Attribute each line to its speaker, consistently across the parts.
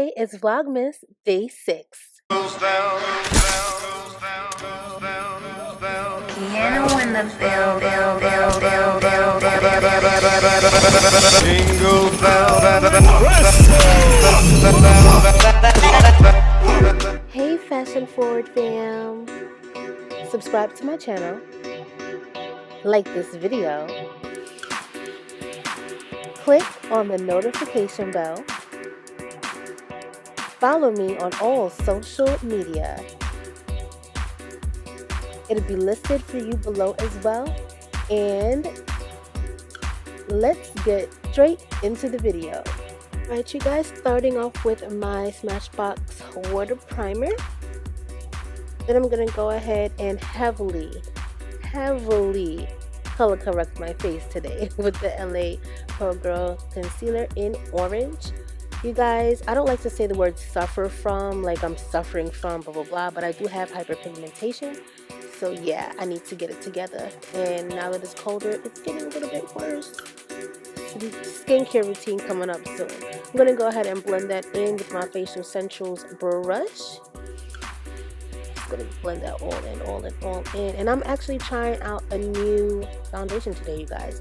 Speaker 1: Today is Vlogmas Day 6.
Speaker 2: Piano in the
Speaker 1: Hey Fashion Forward fam! Subscribe to my channel, like this video, click on the notification bell, follow me on all social media. It'll be listed for you below as well. And let's get straight into the video. Alright, you guys, starting off with my Smashbox water primer. Then I'm going to go ahead and heavily color correct my face today with the LA Pro Girl concealer in orange. You guys, I don't like to say the word suffer from, like I'm suffering from blah blah blah, but I do have hyperpigmentation. So yeah, I need to get it together. And now that it's colder, it's getting a little bit worse. Skincare routine coming up soon. I'm going to go ahead and blend that in with my Facial Essentials brush. Just going to blend that all in. And I'm actually trying out a new foundation today, you guys.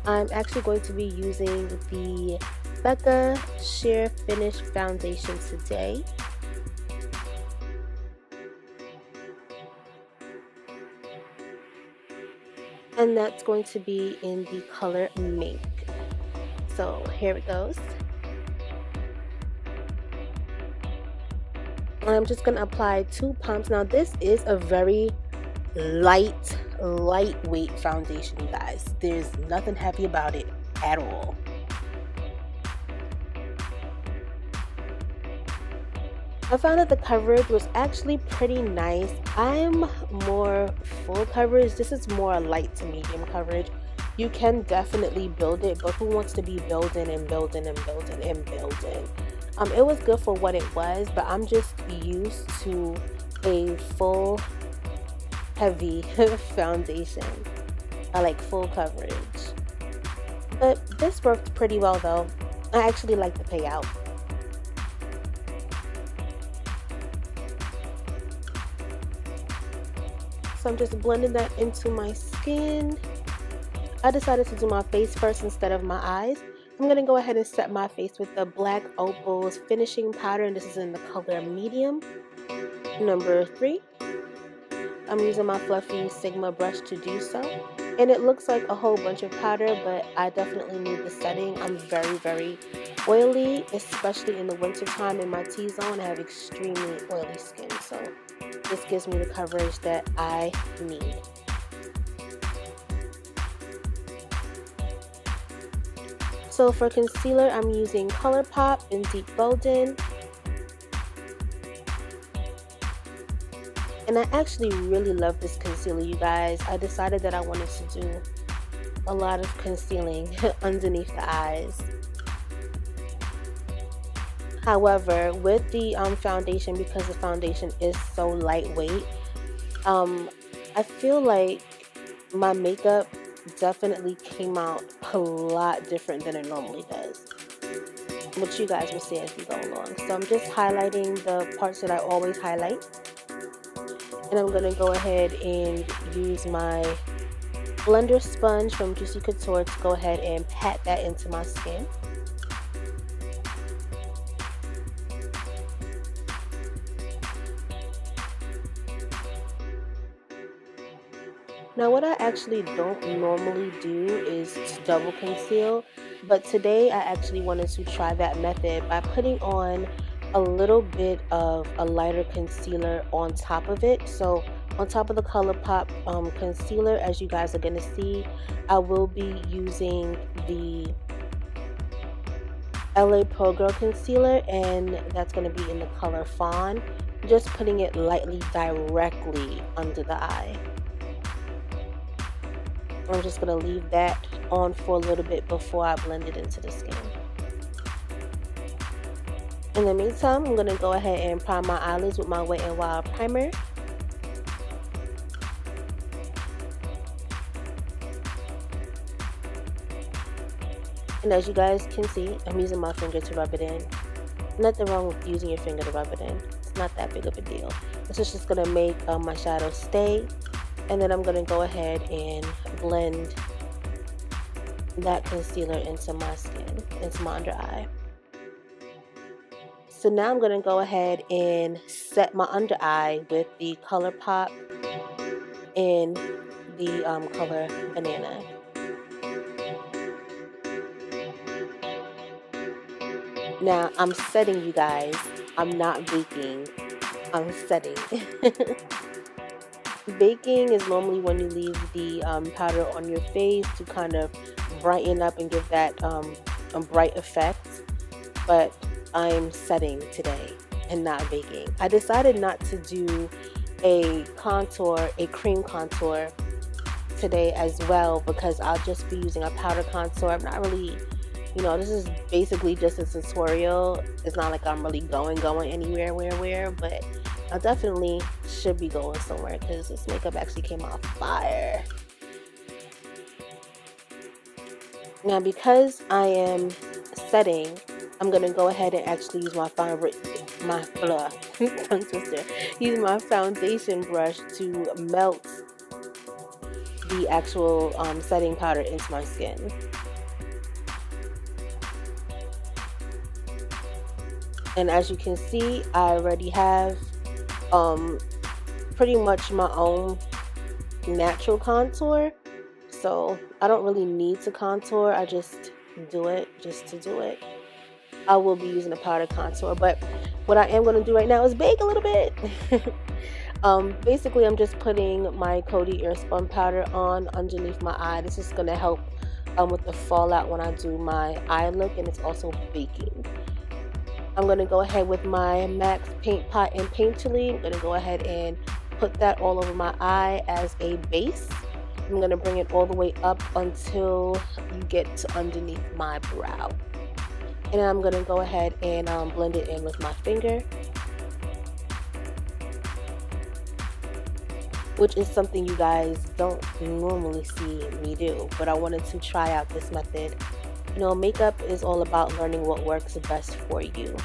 Speaker 1: I'm actually going to be using the Becca Sheer Finish Foundation today. And that's going to be in the color Mink. So here it goes. I'm just going to apply 2 pumps. Now this is a very lightweight foundation, you guys. There's nothing heavy about it at all. I found that the coverage was actually pretty nice. I'm more full coverage. This is more light to medium coverage. You can definitely build it, but who wants to be building and building and building and building? It was good for what it was, but I'm just used to a full heavy foundation. I like full coverage. But this worked pretty well though. I actually like the payout. So I'm just blending that into my skin. I decided to do my face first instead of my eyes. I'm going to go ahead and set my face with the Black Opals finishing powder, and this is in the color medium, number 3. I'm using my fluffy Sigma brush to do so. And it looks like a whole bunch of powder, but I definitely need the setting. I'm very oily, especially in the winter time in my T-zone. I have extremely oily skin, so this gives me the coverage that I need. So for concealer, I'm using Colourpop in Deep Golden. And I actually really love this concealer, you guys. I decided that I wanted to do a lot of concealing underneath the eyes. However, with the foundation, because the foundation is so lightweight, I feel like my makeup definitely came out a lot different than it normally does, which you guys will see as we go along. So I'm just highlighting the parts that I always highlight, and I'm going to go ahead and use my blender sponge from Juicy Couture to go ahead and pat that into my skin. Now what I actually don't normally do is to double conceal, but today I actually wanted to try that method by putting on a little bit of a lighter concealer on top of it. So on top of the Colourpop concealer, as you guys are going to see, I will be using the LA Pro Girl concealer, and that's going to be in the color Fawn. Just putting it lightly directly under the eye. I'm just going to leave that on for a little bit before I blend it into the skin. In the meantime, I'm going to go ahead and prime my eyelids with my Wet n Wild primer. And as you guys can see, I'm using my finger to rub it in. Nothing wrong with using your finger to rub it in. It's not that big of a deal. This is just going to make my shadow stay. And then I'm going to go ahead and blend that concealer into my skin, into my under eye. So now I'm going to go ahead and set my under eye with the Colourpop in the color Banana. Now I'm setting, you guys. I'm not baking. I'm setting. Baking is normally when you leave the powder on your face to kind of brighten up and give that a bright effect. But I'm setting today and not baking. I decided not to do a contour, a cream contour today as well, because I'll just be using a powder contour. I'm not really, you know, this is basically just a tutorial. It's not like I'm really going anywhere, where, but I definitely should be going somewhere because this makeup actually came out fire. Now, because I am setting, I'm gonna go ahead and actually use my tongue twister. Use my foundation brush to melt the actual setting powder into my skin. And as you can see, I already have pretty much my own natural contour, so I don't really need to contour. I just do it just to do it. I will be using a powder contour, but what I am going to do right now is bake a little bit. Basically, I'm just putting my Coty Airspun powder on underneath my eye. This is going to help with the fallout when I do my eye look, and it's also baking. I'm going to go ahead with my MAC Paint Pot and Painterly. I'm going to go ahead and put that all over my eye as a base. I'm going to bring it all the way up until you get to underneath my brow. And I'm going to go ahead and blend it in with my finger, which is something you guys don't normally see me do, but I wanted to try out this method. You know, makeup is all about learning what works best for you,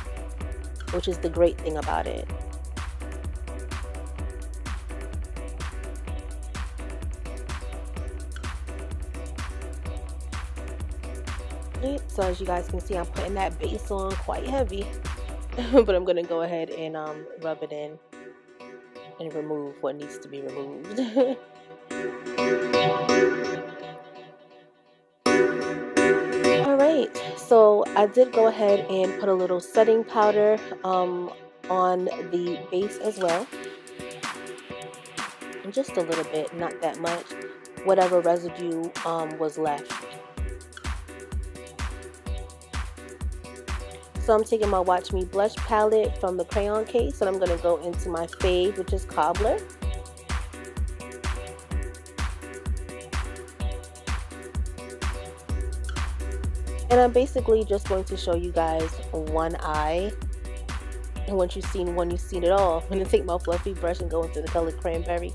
Speaker 1: which is the great thing about it. So as you guys can see, I'm putting that base on quite heavy, but I'm going to go ahead and rub it in and remove what needs to be removed. Alright, so I did go ahead and put a little setting powder on the base as well. And just a little bit, not that much. Whatever residue was left. So I'm taking my Watch Me blush palette from the crayon case, and I'm going to go into my fave, which is Cobbler. And I'm basically just going to show you guys one eye. And once you've seen one, you've seen it all. I'm going to take my fluffy brush and go into the color Cranberry.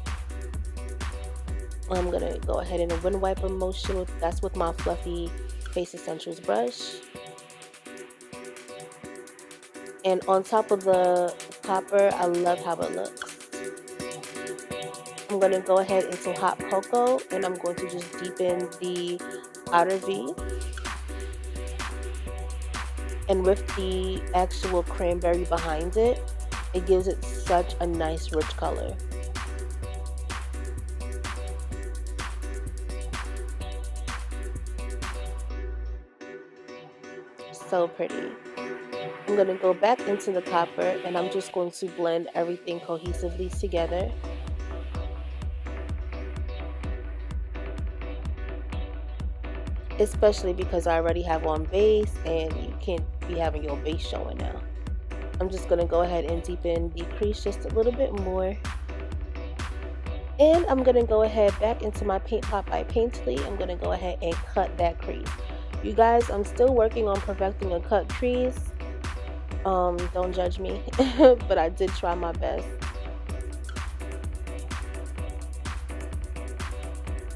Speaker 1: I'm going to go ahead and a wind wiper motion. That's with my fluffy Face Essentials brush. And on top of the copper, I love how it looks. I'm going to go ahead into Hot Cocoa, and I'm going to just deepen the outer V. And with the actual cranberry behind it, it gives it such a nice rich color. So pretty. I'm going to go back into the copper, and I'm just going to blend everything cohesively together. Especially because I already have one base, and you can't be having your base showing now. I'm just going to go ahead and deepen the crease just a little bit more. And I'm going to go ahead back into my Paint Pot by Painterly. I'm going to go ahead and cut that crease. You guys, I'm still working on perfecting a cut crease. Don't judge me, but I did try my best.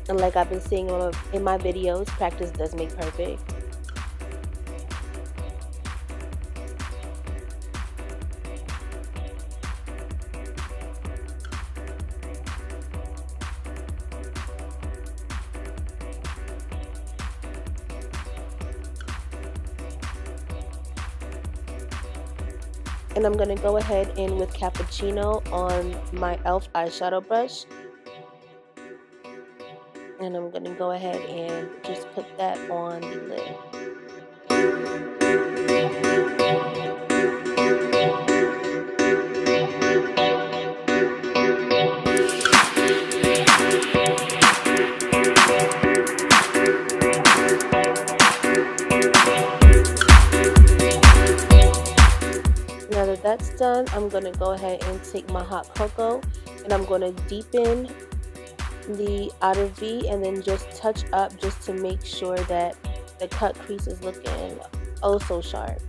Speaker 1: And like I've been saying in my videos, practice does make perfect. And I'm going to go ahead in with Cappuccino on my e.l.f. eyeshadow brush. And I'm going to go ahead and just put that on the lid. Now that that's done, I'm going to go ahead and take my hot cocoa and I'm going to deepen the outer V and then just touch up just to make sure that the cut crease is looking oh so sharp.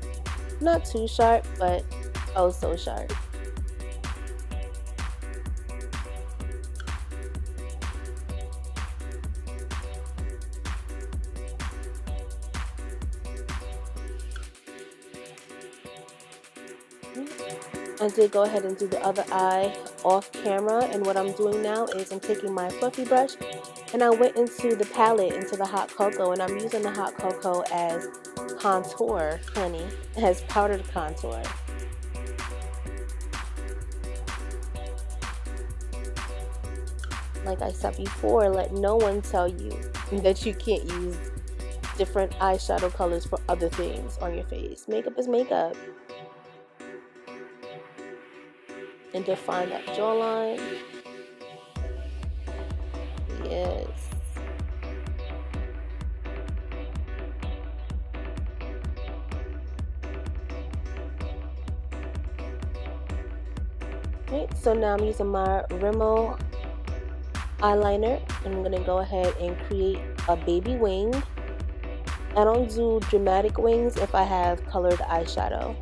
Speaker 1: Not too sharp, but oh so sharp. I did go ahead and do the other eye off camera, and what I'm doing now is I'm taking my fluffy brush and I went into the palette, into the hot cocoa, and I'm using the hot cocoa as contour, honey, as powdered contour. Like I said before, let no one tell you that you can't use different eyeshadow colors for other things on your face. Makeup is makeup. And define that jawline. Yes. Okay, so now I'm using my Rimmel eyeliner and I'm going to go ahead and create a baby wing. I don't do dramatic wings if I have colored eyeshadow.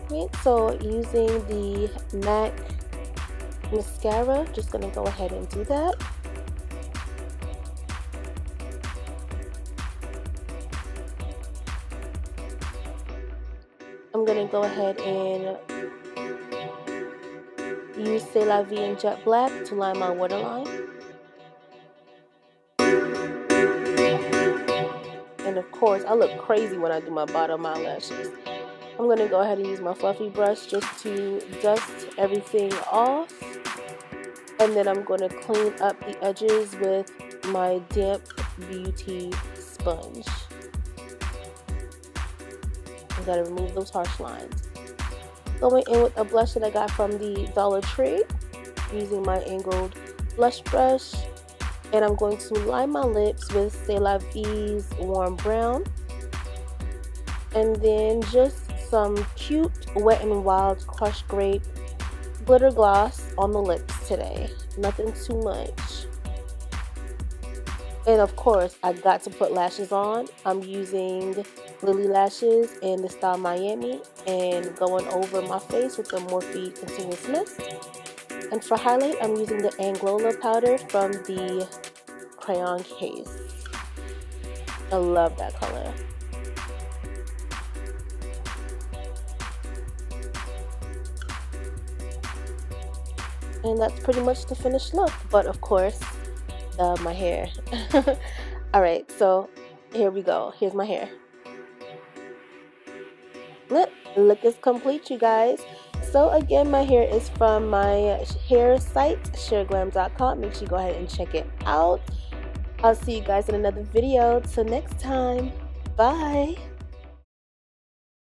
Speaker 1: Okay, so using the MAC mascara, just gonna go ahead and do that. I'm gonna go ahead and use C'est La Vie in Jet Black to line my waterline. And of course, I look crazy when I do my bottom eyelashes. I'm going to go ahead and use my fluffy brush just to dust everything off. And then I'm going to clean up the edges with my damp beauty sponge. I got to remove those harsh lines. Going in with a blush that I got from the Dollar Tree, using my angled blush brush. And I'm going to line my lips with C'est La Vie's Warm Brown. And then just some cute Wet n Wild crushed grape glitter gloss on the lips today. Nothing too much. And of course, I got to put lashes on. I'm using Lily Lashes in the style Miami and going over my face with the Morphe Continuous Mist. And for highlight, I'm using the Anglola powder from the crayon case. I love that color. And that's pretty much the finished look. But of course, my hair. Alright, so here we go. Here's my hair. Look is complete, you guys. So again, my hair is from my hair site, shareglam.com. Make sure you go ahead and check it out. I'll see you guys in another video. Till next time. Bye.